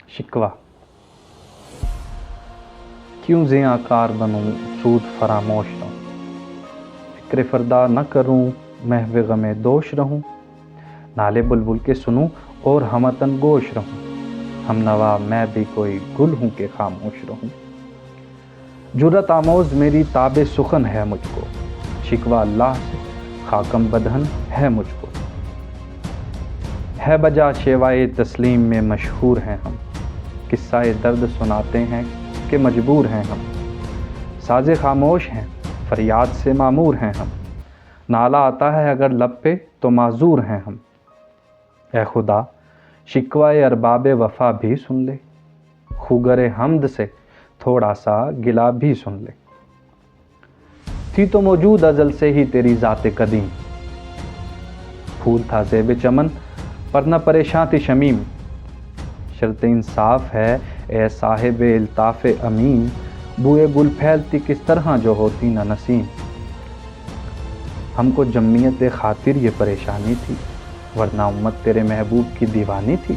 شکوہ کیوں زیاں کار بنوں سود فراموش رہوں، فکر فردا نہ کروں محو غم دوش رہوں، نالے بلبل کے سنوں اور ہمتن گوش رہوں، ہم نوا میں بھی کوئی گل ہوں کہ خاموش رہوں۔ جرت آموز میری تاب سخن ہے مجھ کو، شکوہ اللہ سے خاکم بدہن ہے مجھ کو، ہے بجا شیوائے تسلیم میں مشہور ہیں ہم، قصہ درد سناتے ہیں کہ مجبور ہیں ہم، ساز خاموش ہیں فریاد سے معمور ہیں ہم، نالہ آتا ہے اگر لب پہ تو معذور ہیں ہم۔ اے خدا شکوہ ارباب وفا بھی سن لے، خوگر حمد سے تھوڑا سا گلا بھی سن لے، تھی تو موجود ازل سے ہی تیری ذات قدیم، پھول تھا زیب چمن پر نہ پریشاں تھی شمیم، شرط انصاف ہے اے صاحب الطاف امین، بوئے گل پھیلتی کس طرح جو ہوتی نہ نسیم۔ ہم کو جمعیت خاطر یہ پریشانی تھی، ورنہ امت تیرے محبوب کی دیوانی تھی،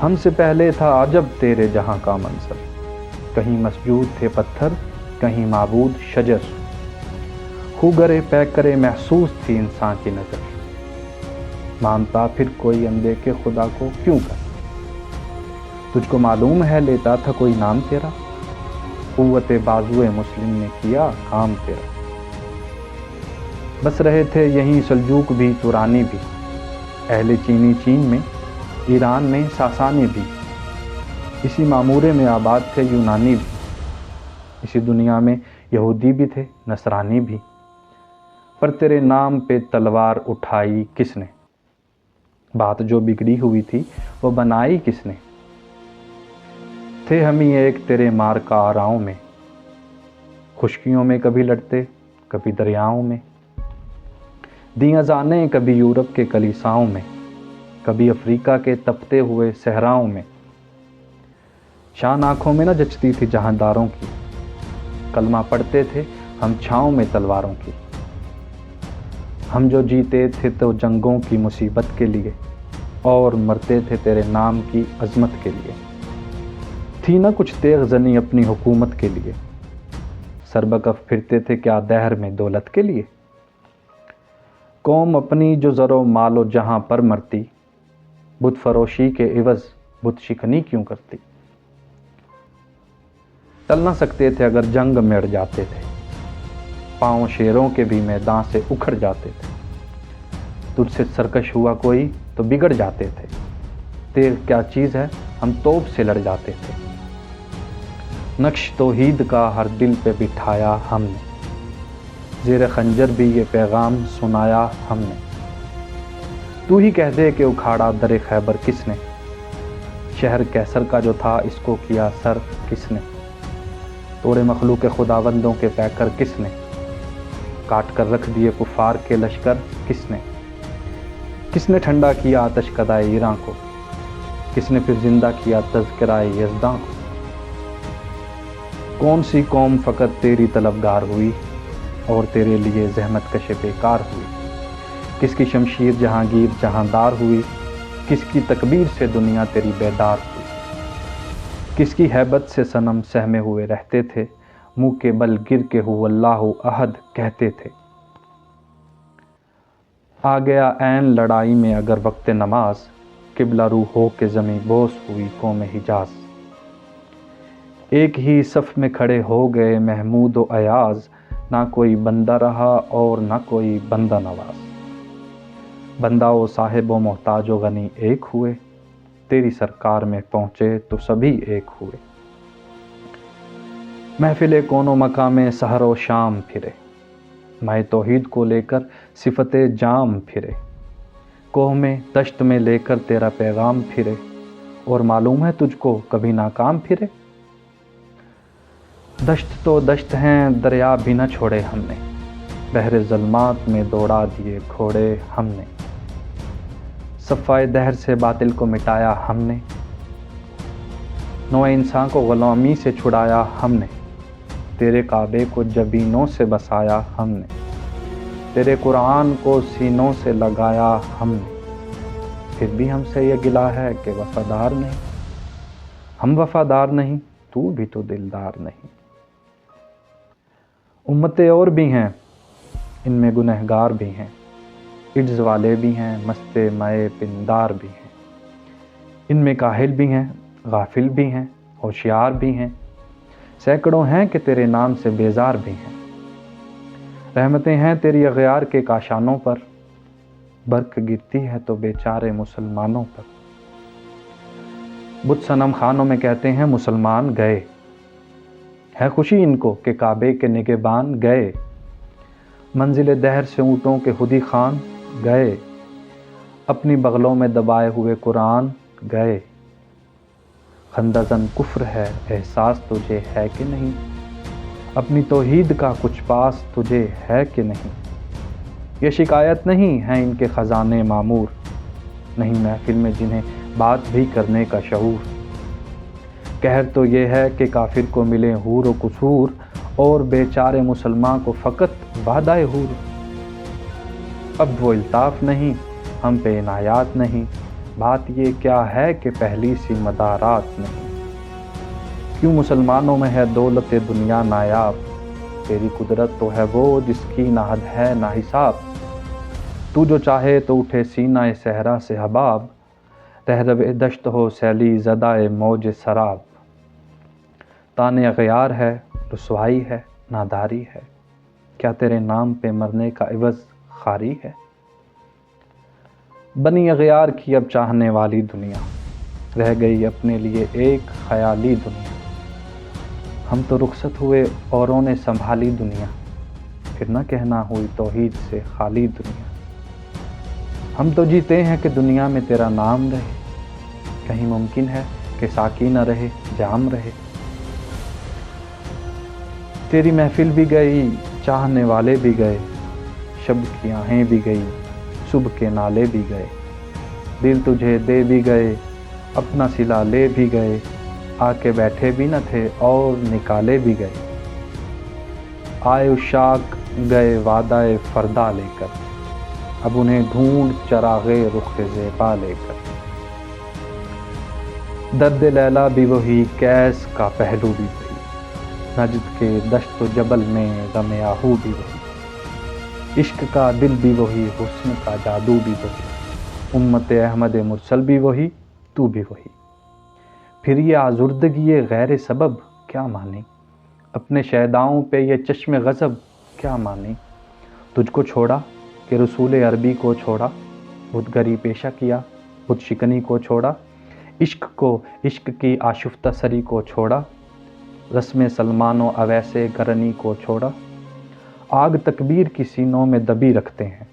ہم سے پہلے تھا عجب تیرے جہاں کا منظر، کہیں مسجود تھے پتھر کہیں معبود شجر، خوگرے پیکرے محسوس تھی انسان کی نظر، مانتا پھر کوئی اندیکھے خدا کو کیوں کر، تجھ کو معلوم ہے لیتا تھا کوئی نام تیرا، قوت بازوئے مسلم نے کیا کام تیرا، بس رہے تھے یہیں سلجوق بھی تورانی بھی، اہل چینی چین میں ایران میں ساسانی بھی، اسی معمورے میں آباد تھے یونانی بھی، اسی دنیا میں یہودی بھی تھے نصرانی بھی، پر تیرے نام پہ تلوار اٹھائی کس نے، بات جو بگڑی ہوئی تھی وہ بنائی کس نے، تھے ہم ہی ایک تیرے مار کا آراؤں میں، خشکیوں میں کبھی لڑتے کبھی دریاؤں میں، دیں اذانیں کبھی یورپ کے کلیساؤں میں، کبھی افریقہ کے تپتے ہوئے صحراؤں میں، شان آنکھوں میں نہ جچتی تھی جہانداروں کی، کلمہ پڑھتے تھے ہم چھاؤں میں تلواروں کی، ہم جو جیتے تھے تو جنگوں کی مصیبت کے لیے، اور مرتے تھے تیرے نام کی عظمت کے لیے، تھی نہ کچھ تیغ زنی اپنی حکومت کے لیے، سربکف پھرتے تھے کیا دہر میں دولت کے لیے، قوم اپنی جو زر و مال و جہاں پر مرتی، بت فروشی کے عوض بت شکنی کیوں کرتی، ٹل نہ سکتے تھے اگر جنگ میں اڑ جاتے تھے، پاؤں شیروں کے بھی میدان سے اکھڑ جاتے تھے، تجھ سے سرکش ہوا کوئی تو بگڑ جاتے تھے، تیغ کیا چیز ہے ہم توپ سے لڑ جاتے تھے، نقش توحید کا ہر دل پہ بٹھایا ہم نے، زیر خنجر بھی یہ پیغام سنایا ہم نے، تو ہی کہہ دے کہ اکھاڑا در خیبر کس نے، شہر کیسر کا جو تھا اس کو کیا سر کس نے، توڑے مخلوق خداوندوں کے پیکر کس نے، کاٹ کر رکھ دیے کفار کے لشکر کس نے ٹھنڈا کیا آتش کدائے ایراں کو، کس نے پھر زندہ کیا تذکرہ یزداں کو، کون سی قوم فقط تیری طلبگار ہوئی اور تیرے لیے زحمت کش بیکار ہوئی، کس کی شمشیر جہانگیر جہاندار ہوئی، کس کی تکبیر سے دنیا تیری بیدار ہوئی، کس کی ہیبت سے صنم سہمے ہوئے رہتے تھے، منہ کے بل گر کے ہو اللہ احد کہتے تھے، آ گیا عین لڑائی میں اگر وقت نماز، قبلہ رو ہو کے زمیں بوس ہوئی قوم حجاز، ایک ہی صف میں کھڑے ہو گئے محمود و ایاز، نہ کوئی بندہ رہا اور نہ کوئی بندہ نواز، بندہ و صاحب و محتاج و غنی ایک ہوئے، تیری سرکار میں پہنچے تو سبھی ایک ہوئے، محفل کون و مقام میں سحر و شام پھرے، میں توحید کو لے کر صفت جام پھرے، کوہ میں دشت میں لے کر تیرا پیغام پھرے، اور معلوم ہے تجھ کو کبھی ناکام پھرے، دشت تو دشت ہیں دریا بھی نہ چھوڑے ہم نے، بحر ظلمات میں دوڑا دیے گھوڑے ہم نے، صفائے دہر سے باطل کو مٹایا ہم نے، نوع انسان کو غلامی سے چھڑایا ہم نے، تیرے کعبے کو جبینوں سے بسایا ہم نے، تیرے قرآن کو سینوں سے لگایا ہم نے، پھر بھی ہم سے یہ گلا ہے کہ وفادار نہیں. ہم وفادار نہیں، تو بھی تو دلدار نہیں. امتیں اور بھی ہیں، ان میں گنہگار بھی ہیں، عجز والے بھی ہیں، مست مئے پندار بھی ہیں. ان میں کاہل بھی ہیں، غافل بھی ہیں، ہوشیار بھی ہیں. سینکڑوں ہیں کہ تیرے نام سے بیزار بھی ہیں. رحمتیں ہیں تیری اغیار کے کاشانوں پر، برق گرتی ہے تو بیچارے مسلمانوں پر. بت صنم خانوں میں کہتے ہیں مسلمان گئے، ہے خوشی ان کو کہ کعبے کے نگہبان گئے. منزل دہر سے اونٹوں کے خودی خان گئے، اپنی بغلوں میں دبائے ہوئے قرآن گئے. خندزن کفر ہے احساس تجھے ہے کہ نہیں، اپنی توحید کا کچھ پاس تجھے ہے کہ نہیں. یہ شکایت نہیں ہے ان کے خزانے معمور، نہیں محفل میں جنہیں بات بھی کرنے کا شعور. قہر تو یہ ہے کہ کافر کو ملے حور و قصور، اور بیچارے مسلمان کو فقط وعدہ حور. اب وہ الطاف نہیں، ہم پہ عنایات نہیں، بات یہ کیا ہے کہ پہلی سی مدارات نہیں. کیوں مسلمانوں میں ہے دولت دنیا نایاب، تیری قدرت تو ہے وہ جس کی نہ حد ہے نہ حساب. تو جو چاہے تو اٹھے سینہ صحرا سے حباب، رہرو دشت ہو سیلی زدہ موج سراب. تانے اغیار ہے، رسوائی ہے، ناداری ہے، کیا تیرے نام پہ مرنے کا عوض خاری ہے. بنی اغیار کی اب چاہنے والی دنیا، رہ گئی اپنے لیے ایک خیالی دنیا. ہم تو رخصت ہوئے اوروں نے سنبھالی دنیا، پھر نہ کہنا ہوئی توحید سے خالی دنیا. ہم تو جیتے ہیں کہ دنیا میں تیرا نام رہے، کہیں ممکن ہے کہ ساقی نہ رہے جام رہے. تیری محفل بھی گئی، چاہنے والے بھی گئے، شب کی آہیں بھی گئی، صبح کے نالے بھی گئے. دل تجھے دے بھی گئے، اپنا صلہ لے بھی گئے، آ کے بیٹھے بھی نہ تھے اور نکالے بھی گئے. آئے عشاق گئے وعدہ فردا لے کر، اب انہیں ڈھونڈ چراغے رخ زیبا لے کر. درد لیلا بھی وہی، کیس کا پہلو بھی وہی، نجد کے دشت و جبل میں غم آہو بھی وہی. عشق کا دل بھی وہی، حسن کا جادو بھی وہی، امت احمد مرسل بھی وہی، تو بھی وہی. پھر یہ آزردگی غیر سبب کیا مانی، اپنے شیداؤں پہ یہ چشم غضب کیا مانی. تجھ کو چھوڑا کہ رسول عربی کو چھوڑا، بت گری پیشہ کیا، بت شکنی کو چھوڑا. عشق کو، عشق کی آشفتہ سری کو چھوڑا، رسم سلمان و اویس گرنی کو چھوڑا. آگ تکبیر کی سینوں میں دبی رکھتے ہیں،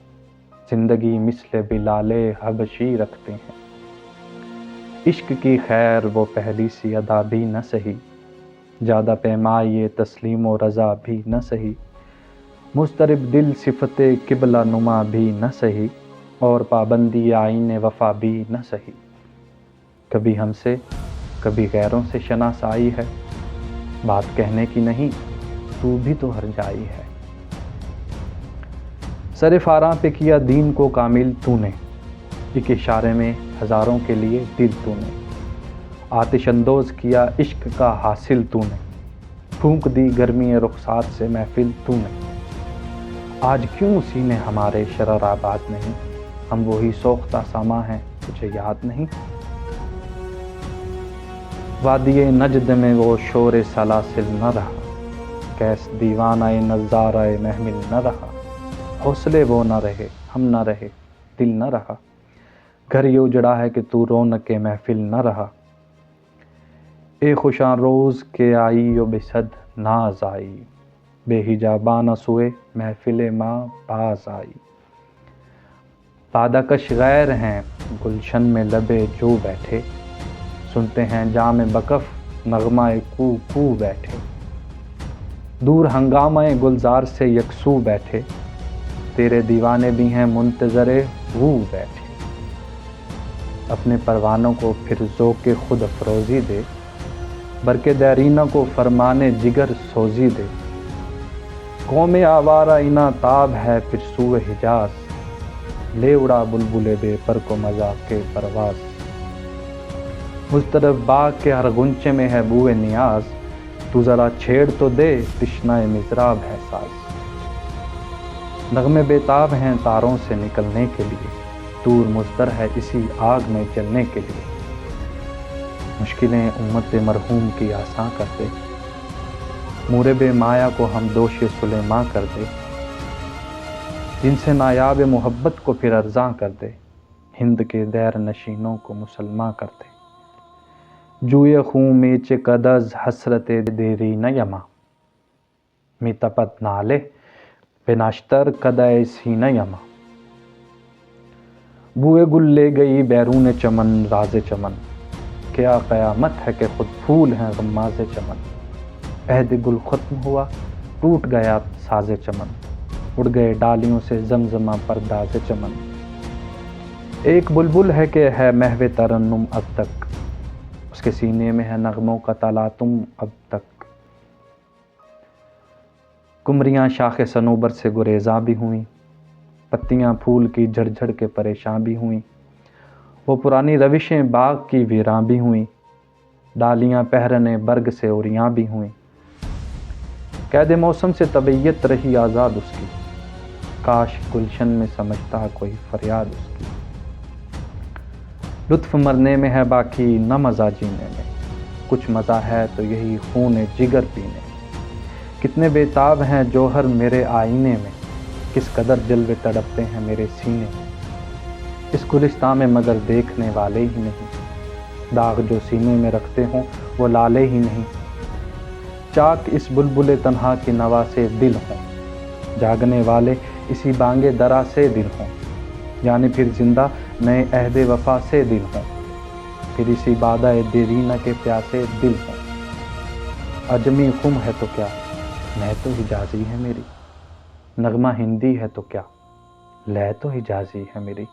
زندگی مثل بلال حبشی رکھتے ہیں. عشق کی خیر وہ پہلی سی ادا بھی نہ سہی، زیادہ پیمائی تسلیم و رضا بھی نہ سہی. مضطرب دل صفت قبلہ نما بھی نہ سہی، اور پابندی آئین وفا بھی نہ سہی. کبھی ہم سے کبھی غیروں سے شناسائی ہے، بات کہنے کی نہیں، تو بھی تو ہر جائی ہے. سر فاراں پہ کیا دین کو کامل تو نے، ایک اشارے میں ہزاروں کے لیے دل تو نے. آتش اندوز کیا عشق کا حاصل تو نے، پھونک دی گرمی رخسات سے محفل تو نے. آج کیوں سینے ہمارے شرر آباد نہیں، ہم وہی سوختہ ساما ہیں تجھے یاد نہیں. وادی نجد میں وہ شور سلاسل نہ رہا، کیس دیوانہ نظارہ محمل نہ رہا. حوصلے وہ نہ رہے، ہم نہ رہے، دل نہ رہا. گھر یہ اجڑا ہے کہ تو رونق محفل نہ رہا. اے خوشاں روز کے آئی و بصد ناز آئی، بے حجابانہ سوئے محفل ماں باز آئی. بادہ کش غیر ہیں گلشن میں لبے جو بیٹھے، سنتے ہیں جام بکف نغمہ کو کو بیٹھے. دور ہنگامہ گلزار سے یکسو بیٹھے، تیرے دیوانے بھی ہیں منتظر وہ بیٹھے. اپنے پروانوں کو پھر ذوق خود افروزی دے، برق دیرینہ کو فرمانے جگر سوزی دے. قوم آوارہ اینا تاب ہے پھر سوئے حجاز، لے اڑا بلبل بے پر کو مذاق کے پرواز، مضطرب باغ کے ہر غنچے میں ہے بوئے نیاز، تو ذرا چھیڑ تو دے تشنہ مضراب ہے ساز، نغمے بیتاب ہیں تاروں سے نکلنے کے لیے، طور مضطر ہے اسی آگ میں جلنے کے لیے، مشکلیں امت مرحوم کی آساں کر دے، مورب مایا کو ہم دوش سلیماں کر دے، جن سے نایاب محبت کو پھر ارزاں کر دے، ہند کے دیر نشینوں کو مسلماں کر دے، جوئے خوں میچ قدز حسرت دیری نہ یما، می تپت نالے بناشتر قدائے سینہ یما، بوئے گل لے گئی بیرون چمن راز چمن، کیا قیامت ہے کہ خود پھول ہیں غماز چمن، عہد گل ختم ہوا ٹوٹ گیا ساز چمن، اڑ گئے ڈالیوں سے زمزمہ پرداز چمن، ایک بلبل ہے کہ ہے محو ترنم اب تک، اس کے سینے میں ہے نغموں کا تلاطم اب تک، کمریاں شاخ صنوبر سے گریزاں بھی ہوئیں، پتیاں پھول کی جھڑ جھڑ کے پریشاں بھی ہوئیں، وہ پرانی روشیں باغ کی ویراں بھی ہوئیں، ڈالیاں پہرنے برگ سے اوریاں بھی ہوئیں، قید موسم سے طبیعت رہی آزاد اس کی، کاش گلشن میں سمجھتا کوئی فریاد اس کی، لطف مرنے میں ہے باقی نہ مزہ جینے میں، کچھ مزہ ہے تو یہی خون جگر پینے، کتنے بیتاب ہیں جوہر میرے آئینے میں، کس قدر جلوے تڑپتے ہیں میرے سینے میں، اس گلستان میں مگر دیکھنے والے ہی نہیں، داغ جو سینے میں رکھتے ہوں وہ لالے ہی نہیں، چاک اس بلبل تنہا کی نوا سے دل ہوں، جاگنے والے اسی بانگے درا سے دل ہوں، یعنی پھر زندہ نئے عہد وفا سے دل ہوں، پھر اسی بادہ دیرینہ کے پیاسے دل ہوں، عجمی خم ہے تو کیا میں تو حجازی ہے میری، نغمہ ہندی ہے تو کیا لے تو حجازی ہے میری۔